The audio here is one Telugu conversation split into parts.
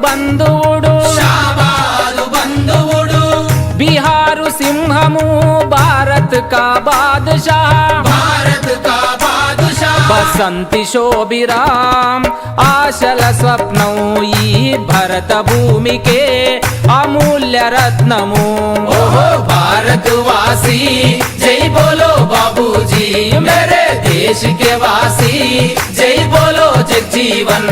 బంధువుడు బిహారు సింహము భారత్ కా బాద్షాహ్ బసంతి శోభిరామ్ ఆశల స్వప్నం ఈ భరత భూమికే అమూల్య రత్నము ఓహో भारतवासी जय बोलो बाबूजी मेरे देश के वासी जय बोलो जगजीवन।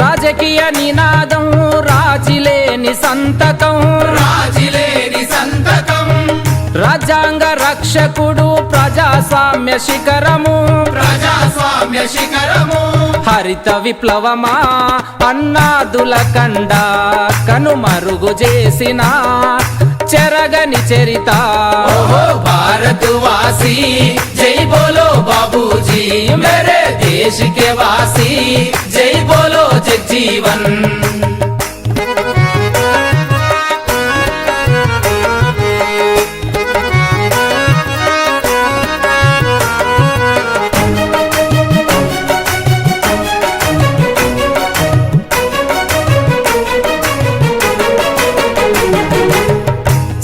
రాజకీయ నినాదం రాజిలేని సంతకం రాజ్యాంగ రక్షకుడు ప్రజాస్వామ్య శిఖరము హరిత విప్లవమా అన్నాదుల కండ కనుమరుగు చేసిన చెరగని చరిత ఓహో भारतवासी जय बोलो बाबूजी मेरे देश के वासी जय बोलो जगजीवन।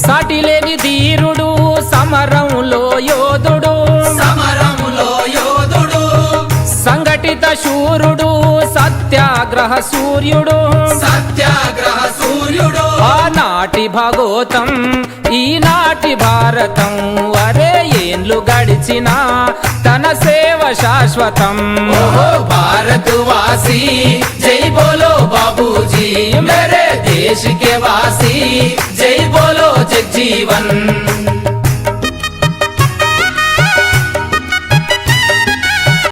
సాటిలేని ధీరుడు సమరంలో యోధుడు సంఘటిత శూరుడు సత్యాగ్రహ సూర్యుడు ఆనాటి భాగోతం ఈనాటి భారతం అరే ఏండ్లు గడిచిన తన సేవ శాశ్వతం ఓహో भारतवासी जय बोलो बाबूजी मेरे देश के वासी जय बोलो जगजीवन।